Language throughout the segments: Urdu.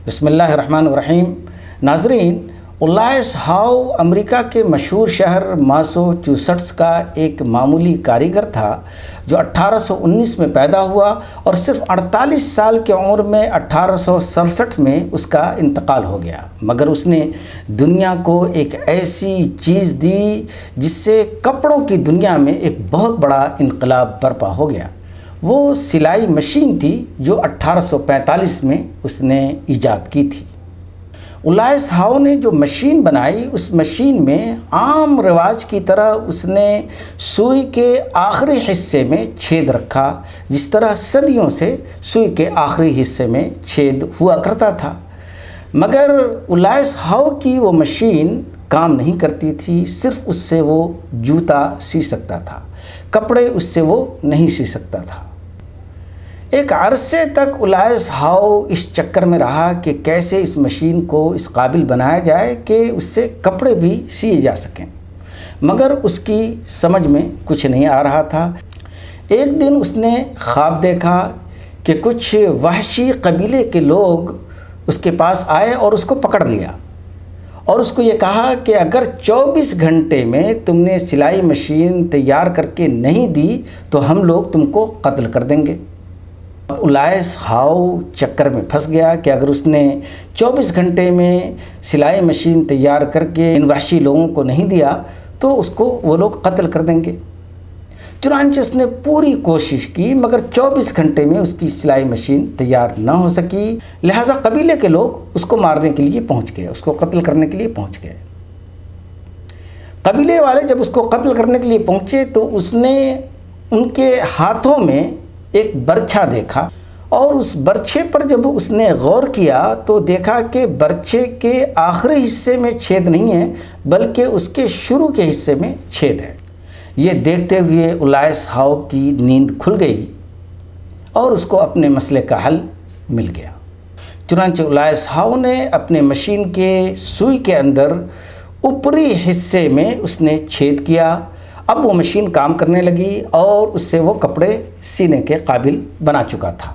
بسم اللہ الرحمن الرحیم۔ ناظرین، اولائس ہاؤ امریکہ کے مشہور شہر ماساچوسٹس کا ایک معمولی کاریگر تھا جو 1819 میں پیدا ہوا اور صرف 48 سال کی عمر میں 1867 میں اس کا انتقال ہو گیا، مگر اس نے دنیا کو ایک ایسی چیز دی جس سے کپڑوں کی دنیا میں ایک بہت بڑا انقلاب برپا ہو گیا۔ وہ سلائی مشین تھی جو 1845 میں اس نے ایجاد کی تھی۔ اولائس ہاؤ نے جو مشین بنائی، اس مشین میں عام رواج کی طرح اس نے سوئی کے آخری حصے میں چھید رکھا، جس طرح صدیوں سے سوئی کے آخری حصے میں چھید ہوا کرتا تھا۔ مگر اولائس ہاؤ کی وہ مشین کام نہیں کرتی تھی، صرف اس سے وہ جوتا سی سکتا تھا، کپڑے اس سے وہ نہیں سی سکتا تھا۔ ایک عرصے تک اولائس ہاؤ اس چکر میں رہا کہ کیسے اس مشین کو اس قابل بنایا جائے کہ اس سے کپڑے بھی سیے جا سکیں، مگر اس کی سمجھ میں کچھ نہیں آ رہا تھا۔ ایک دن اس نے خواب دیکھا کہ کچھ وحشی قبیلے کے لوگ اس کے پاس آئے اور اس کو پکڑ لیا اور اس کو یہ کہا کہ اگر 24 گھنٹے میں تم نے سلائی مشین تیار کر کے نہیں دی تو ہم لوگ تم کو قتل کر دیں گے۔ اولائس ہاؤ چکر میں پھنس گیا کہ اگر اس نے 24 گھنٹے میں سلائی مشین تیار کر کے ان وحشی لوگوں کو نہیں دیا تو اس کو وہ لوگ قتل کر دیں گے۔ چنانچہ اس نے پوری کوشش کی، مگر 24 گھنٹے میں اس کی سلائی مشین تیار نہ ہو سکی، لہٰذا قبیلے کے لوگ اس کو مارنے کے لیے پہنچ گئے، اس کو قتل کرنے کے لیے پہنچ گئے۔ قبیلے والے جب اس کو قتل کرنے کے لیے پہنچے تو اس نے ان کے ہاتھوں میں ایک برچھا دیکھا، اور اس برچھے پر جب اس نے غور کیا تو دیکھا کہ برچھے کے آخری حصے میں چھید نہیں ہے بلکہ اس کے شروع کے حصے میں چھید ہے۔ یہ دیکھتے ہوئے اولائس ہاؤ کی نیند کھل گئی اور اس کو اپنے مسئلے کا حل مل گیا۔ چنانچہ اولائس ہاؤ نے اپنے مشین کے سوئی کے اندر اوپری حصے میں اس نے چھید کیا۔ اب وہ مشین کام کرنے لگی اور اس سے وہ کپڑے سینے کے قابل بنا چکا تھا۔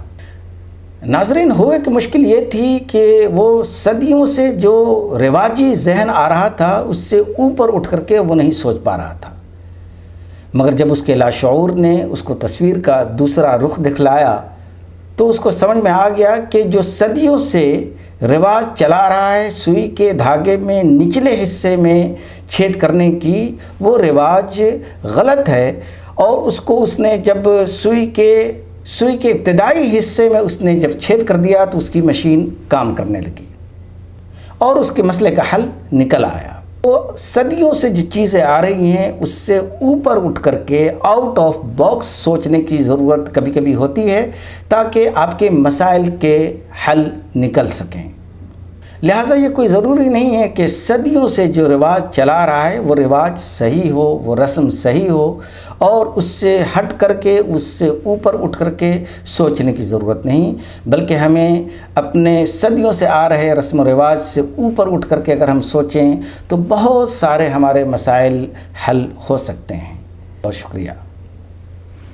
ناظرین، ہوئے کہ مشکل یہ تھی کہ وہ صدیوں سے جو رواجی ذہن آ رہا تھا اس سے اوپر اٹھ کر کے وہ نہیں سوچ پا رہا تھا، مگر جب اس کے لاشعور نے اس کو تصویر کا دوسرا رخ دکھلایا تو اس کو سمجھ میں آ گیا کہ جو صدیوں سے رواج چلا رہا ہے سوئی کے دھاگے میں نچلے حصے میں چھید کرنے کی، وہ رواج غلط ہے، اور اس کو اس نے جب سوئی کے ابتدائی حصے میں اس نے جب چھید کر دیا تو اس کی مشین کام کرنے لگی اور اس کے مسئلے کا حل نکل آیا۔ وہ صدیوں سے جو چیزیں آ رہی ہیں اس سے اوپر اٹھ کر کے آؤٹ آف باکس سوچنے کی ضرورت کبھی کبھی ہوتی ہے تاکہ آپ کے مسائل کے حل نکل سکیں۔ لہٰذا یہ کوئی ضروری نہیں ہے کہ صدیوں سے جو رواج چلا رہا ہے وہ رواج صحیح ہو، وہ رسم صحیح ہو، اور اس سے ہٹ کر کے اس سے اوپر اٹھ کر کے سوچنے کی ضرورت نہیں، بلکہ ہمیں اپنے صدیوں سے آ رہے رسم و رواج سے اوپر اٹھ کر کے اگر ہم سوچیں تو بہت سارے ہمارے مسائل حل ہو سکتے ہیں۔ بہت شکریہ۔